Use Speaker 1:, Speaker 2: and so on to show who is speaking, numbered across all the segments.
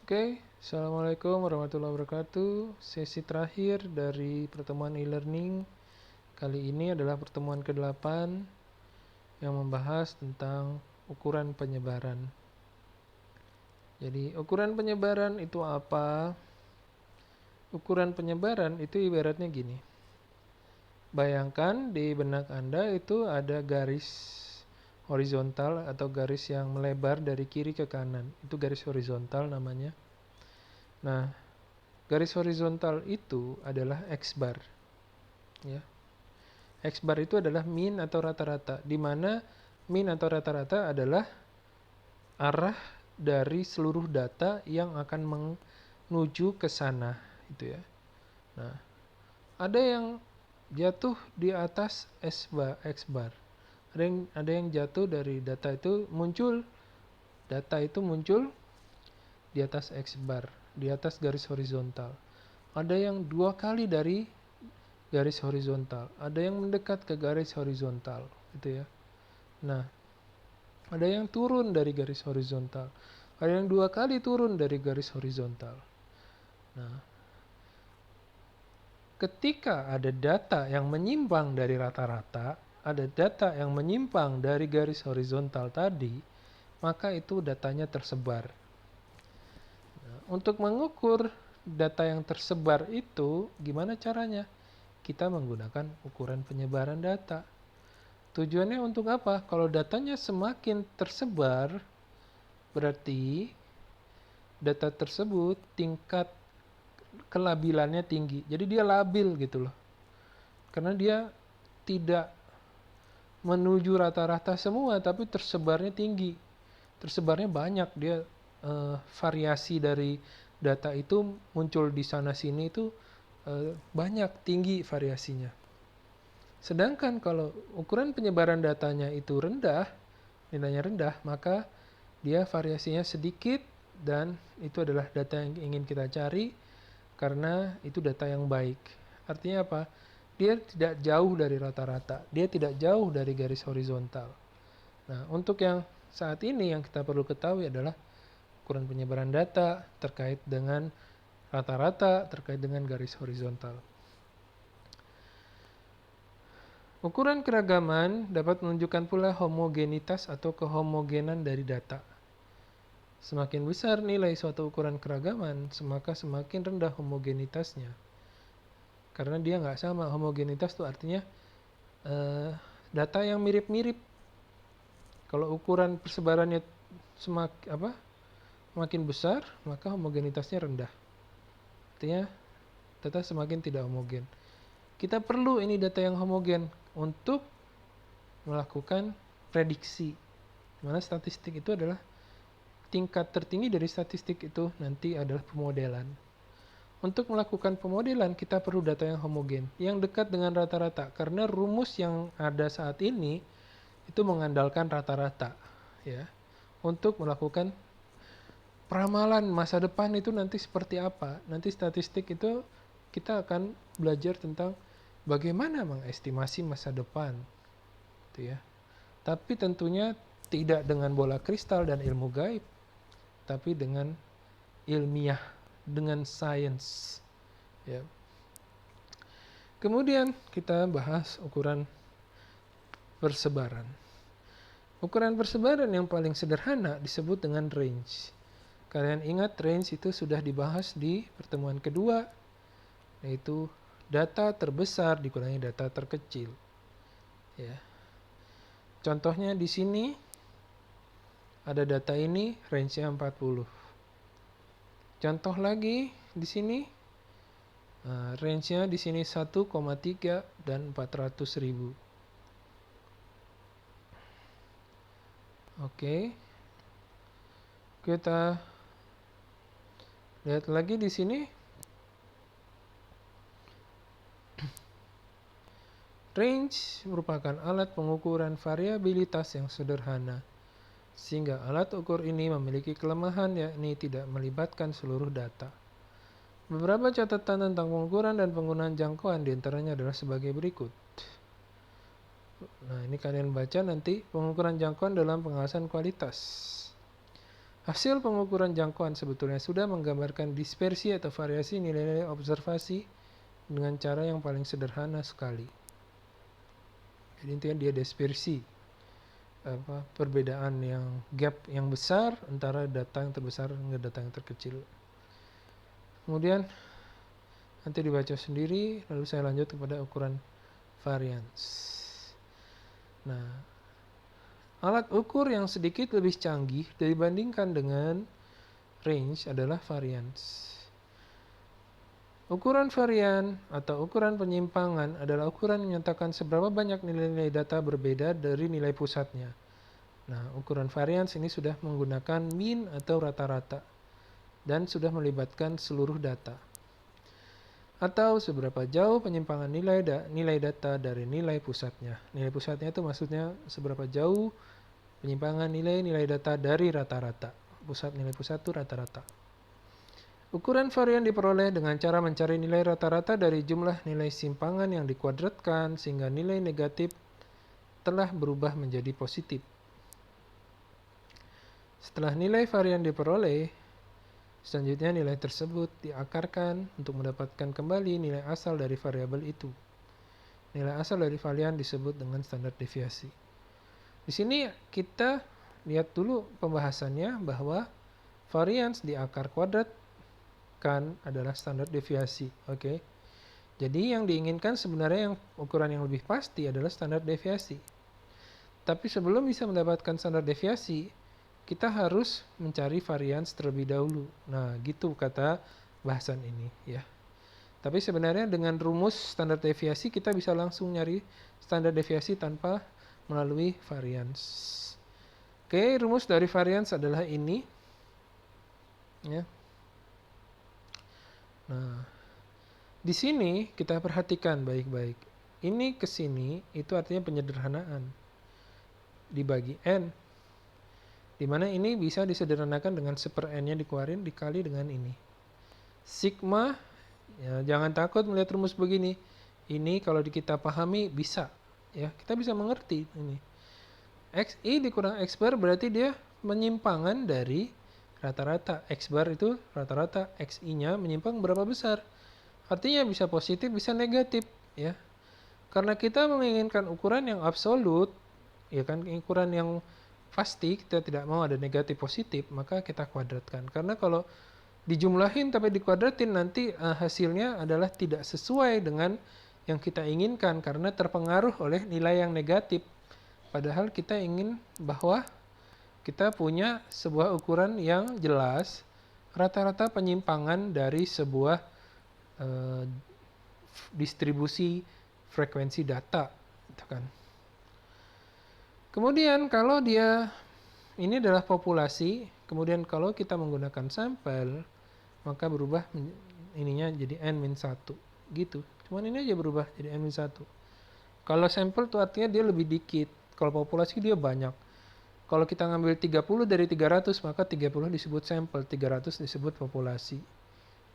Speaker 1: Oke, Assalamualaikum warahmatullahi wabarakatuh. Sesi terakhir dari pertemuan e-learning kali ini adalah pertemuan ke-8 yang membahas tentang ukuran penyebaran. Jadi, ukuran penyebaran itu apa? Ukuran penyebaran itu ibaratnya gini. Bayangkan di benak Anda itu ada garis horizontal atau garis yang melebar dari kiri ke kanan. Itu garis horizontal namanya. Nah, garis horizontal itu adalah X-bar. Ya. X-bar itu adalah mean atau rata-rata, di mana mean atau rata-rata adalah arah dari seluruh data yang akan menuju ke sana, itu ya. Nah, ada yang jatuh di atas X-bar. Ada yang jatuh dari data itu muncul di atas X-bar, di atas garis horizontal. Ada yang 2 kali dari garis horizontal, ada yang mendekat ke garis horizontal, gitu ya. Nah, ada yang turun dari garis horizontal, ada yang 2 kali turun dari garis horizontal. Nah, ketika ada data yang menyimpang dari rata-rata, ada data yang menyimpang dari garis horizontal tadi, maka itu datanya tersebar. Nah, untuk mengukur data yang tersebar itu, gimana caranya? Kita menggunakan ukuran penyebaran data. Tujuannya untuk apa? Kalau datanya semakin tersebar, berarti data tersebut tingkat kelabilannya tinggi. Jadi dia labil gitu loh. Karena dia tidak menuju rata-rata semua, tapi tersebarnya tinggi. Tersebarnya banyak. Dia variasi dari data itu muncul di sana sini itu banyak, tinggi variasinya. Sedangkan kalau ukuran penyebaran datanya itu rendah, nilainya rendah, maka dia variasinya sedikit dan itu adalah data yang ingin kita cari karena itu data yang baik. Artinya apa? Dia tidak jauh dari rata-rata, dia tidak jauh dari garis horizontal. Nah, untuk yang saat ini yang kita perlu ketahui adalah ukuran penyebaran data terkait dengan rata-rata, terkait dengan garis horizontal. Ukuran keragaman dapat menunjukkan pula homogenitas atau kehomogenan dari data. Semakin besar nilai suatu ukuran keragaman, maka semakin rendah homogenitasnya. Karena dia nggak sama. Homogenitas itu artinya data yang mirip-mirip. Kalau ukuran persebarannya semakin besar, maka homogenitasnya rendah. Artinya data semakin tidak homogen. Kita perlu ini data yang homogen untuk melakukan prediksi. Dimana statistik itu adalah tingkat tertinggi dari statistik itu nanti adalah pemodelan. Untuk melakukan pemodelan kita perlu data yang homogen, yang dekat dengan rata-rata. Karena rumus yang ada saat ini itu mengandalkan rata-rata, ya. Untuk melakukan peramalan masa depan itu nanti seperti apa. Nanti statistik itu kita akan belajar tentang bagaimana mengestimasi masa depan, gitu ya. Tapi tentunya tidak dengan bola kristal dan ilmu gaib, tapi dengan ilmiah, dengan sains, ya. Kemudian kita bahas ukuran persebaran. Ukuran persebaran yang paling sederhana disebut dengan range. Kalian ingat range itu sudah dibahas di pertemuan kedua, yaitu data terbesar dikurangi data terkecil. Ya. Contohnya di sini ada data ini range-nya 40. Contoh lagi di sini range-nya di sini 1,3 dan 400.000. Oke. Kita lihat lagi di sini. Range merupakan alat pengukuran variabilitas yang sederhana, sehingga alat ukur ini memiliki kelemahan yakni tidak melibatkan seluruh data. Beberapa catatan tentang pengukuran dan penggunaan jangkauan diantaranya adalah sebagai berikut. Nah, ini kalian baca nanti pengukuran jangkauan dalam pengawasan kualitas. Hasil pengukuran jangkauan sebetulnya sudah menggambarkan dispersi atau variasi nilai-nilai observasi dengan cara yang paling sederhana sekali. Jadi intinya dia dispersi, perbedaan yang gap yang besar antara data yang terbesar dengan data yang terkecil. Kemudian nanti dibaca sendiri, lalu saya lanjut kepada ukuran variance. Nah, alat ukur yang sedikit lebih canggih dibandingkan dengan range adalah variance. Ukuran varian atau ukuran penyimpangan adalah ukuran yang menyatakan seberapa banyak nilai-nilai data berbeda dari nilai pusatnya. Nah, ukuran variance ini sudah menggunakan mean atau rata-rata dan sudah melibatkan seluruh data. Atau seberapa jauh penyimpangan nilai data dari nilai pusatnya. Nilai pusatnya itu maksudnya seberapa jauh penyimpangan nilai data dari rata-rata. Nilai pusat itu rata-rata. Ukuran varian diperoleh dengan cara mencari nilai rata-rata dari jumlah nilai simpangan yang dikuadratkan sehingga nilai negatif telah berubah menjadi positif. Setelah nilai varian diperoleh, selanjutnya nilai tersebut diakarkan untuk mendapatkan kembali nilai asal dari variabel itu. Nilai asal dari varian disebut dengan standar deviasi. Di sini kita lihat dulu pembahasannya bahwa variance di akar kuadrat kan adalah standar deviasi. Oke. Jadi yang diinginkan sebenarnya yang ukuran yang lebih pasti adalah standar deviasi. Tapi sebelum bisa mendapatkan standar deviasi, kita harus mencari variance terlebih dahulu. Nah, gitu kata bahasan ini ya. Tapi sebenarnya dengan rumus standar deviasi kita bisa langsung nyari standar deviasi tanpa melalui variance. Oke, rumus dari variance adalah ini. Ya. Nah, di sini kita perhatikan baik-baik. Ini ke sini itu artinya penyederhanaan. Dibagi n. Dimana ini bisa disederhanakan dengan 1/n-nya dikeluarin dikali dengan ini. Sigma, ya, jangan takut melihat rumus begini. Ini kalau kita pahami bisa. Ya, kita bisa mengerti ini. Xi dikurang X bar berarti dia penyimpangan dari rata-rata. X bar itu rata-rata, Xi-nya menyimpang berapa besar. Artinya bisa positif, bisa negatif, ya. Karena kita menginginkan ukuran yang absolut, ya kan, ukuran yang pasti, kita tidak mau ada negatif positif, maka kita kuadratkan. Karena kalau dijumlahin tapi dikuadratin nanti hasilnya adalah tidak sesuai dengan yang kita inginkan karena terpengaruh oleh nilai yang negatif. Padahal kita ingin bahwa kita punya sebuah ukuran yang jelas rata-rata penyimpangan dari sebuah distribusi frekuensi data, gitu kan. Kemudian kalau dia ini adalah populasi, kemudian kalau kita menggunakan sampel, maka berubah ininya jadi n-1 gitu. Cuman ini aja berubah jadi n-1. Kalau sampel itu artinya dia lebih dikit. Kalau populasi dia banyak. Kalau kita ngambil 30 dari 300, maka 30 disebut sampel, 300 disebut populasi.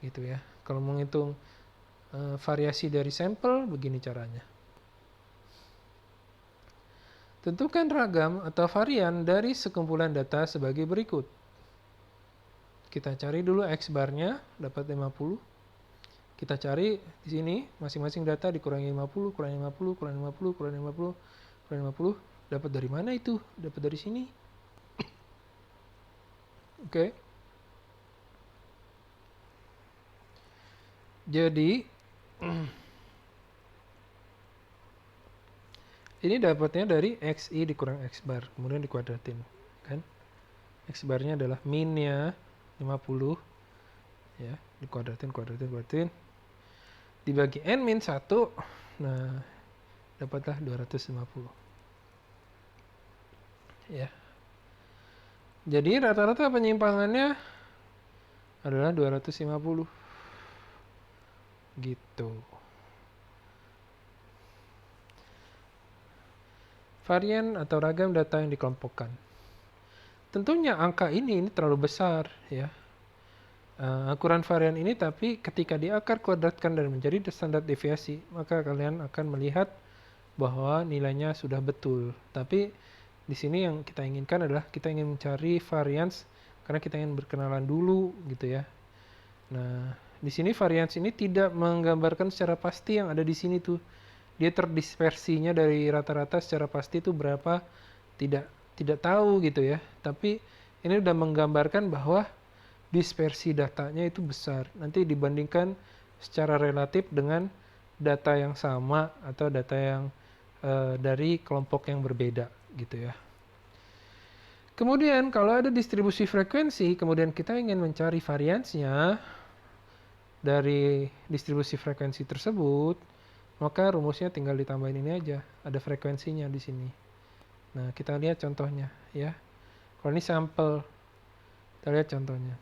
Speaker 1: Gitu ya. Kalau menghitung variasi dari sampel, begini caranya. Tentukan ragam atau varian dari sekumpulan data sebagai berikut. Kita cari dulu X barnya, dapat 50. Kita cari di sini, masing-masing data dikurangi 50, kurangi 50, kurangi 50, kurangi 50, kurangi 50. Dapat dari mana itu? Dapat dari sini. Oke. Jadi, ini dapatnya dari Xi dikurang X bar, kemudian dikuadratin. Kan? X barnya adalah min-nya 50. Ya, dikuadratin. Dibagi n-1, nah, dapatlah 250. Ya. Jadi rata-rata penyimpangannya adalah 250. Gitu. Varian atau ragam data yang dikelompokkan. Tentunya angka ini terlalu besar, ya. Ukuran varian ini tapi ketika diakar kuadratkan dan menjadi standar deviasi, maka kalian akan melihat bahwa nilainya sudah betul. Tapi di sini yang kita inginkan adalah kita ingin mencari variance karena kita ingin berkenalan dulu gitu ya. Nah, di sini variance ini tidak menggambarkan secara pasti yang ada di sini tuh. Dia terdispersinya dari rata-rata secara pasti itu berapa, tidak tidak tahu gitu ya. Tapi ini udah menggambarkan bahwa dispersi datanya itu besar. Nanti dibandingkan secara relatif dengan data yang sama atau data yang dari kelompok yang berbeda gitu ya. Kemudian kalau ada distribusi frekuensi, kemudian kita ingin mencari variansnya dari distribusi frekuensi tersebut, maka rumusnya tinggal ditambahin ini aja, ada frekuensinya di sini. Nah, kita lihat contohnya ya. Kalau ini sampel, kita lihat contohnya.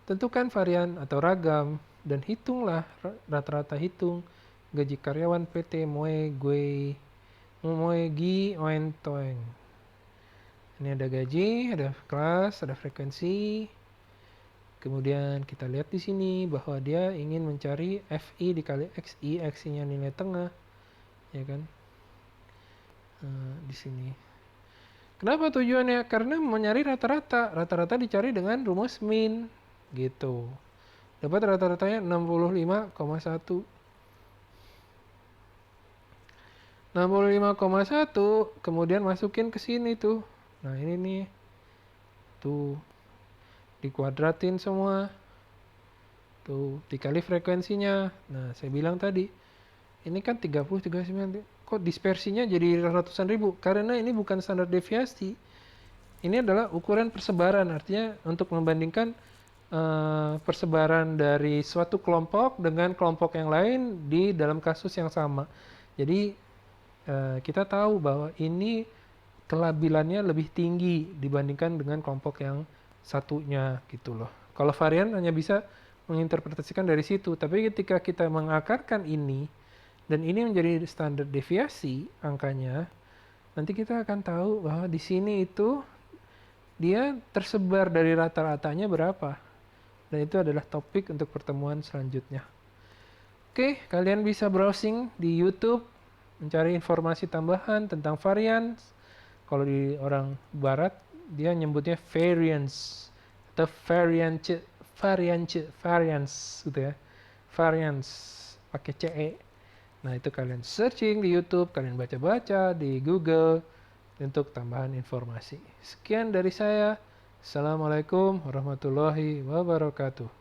Speaker 1: Tentukan varian atau ragam dan hitunglah rata-rata hitung gaji karyawan PT Moe Gi Oen Toeng. Ini ada gaji, ada kelas, ada frekuensi. Kemudian kita lihat di sini bahwa dia ingin mencari FI dikali XI, XI-nya nilai tengah, ya kan? Di sini. Kenapa tujuannya? Karena mencari rata-rata. Rata-rata dicari dengan rumus min, gitu. Dapat rata-ratanya 65,1. 65,1, kemudian masukin ke sini tuh. Nah, ini nih. Tuh. Dikuadratin semua. Tuh, dikali frekuensinya. Nah, saya bilang tadi, ini kan 30, 39. Kok dispersinya jadi ratusan ribu? Karena ini bukan standar deviasi. Ini adalah ukuran persebaran. Artinya untuk membandingkan persebaran dari suatu kelompok dengan kelompok yang lain di dalam kasus yang sama. Jadi, kita tahu bahwa ini kelabilannya lebih tinggi dibandingkan dengan kelompok yang satunya gitu loh. Kalau varian hanya bisa menginterpretasikan dari situ, tapi ketika kita mengakarkan ini dan ini menjadi standar deviasi angkanya, nanti kita akan tahu bahwa di sini itu dia tersebar dari rata-ratanya berapa. Dan itu adalah topik untuk pertemuan selanjutnya. Oke, kalian bisa browsing di YouTube mencari informasi tambahan tentang varian. Kalau di orang barat dia nyebutnya variance atau variance gitu ya. Variance pakai CE. Nah, itu kalian searching di YouTube, kalian baca-baca di Google untuk tambahan informasi. Sekian dari saya. Assalamualaikum warahmatullahi wabarakatuh.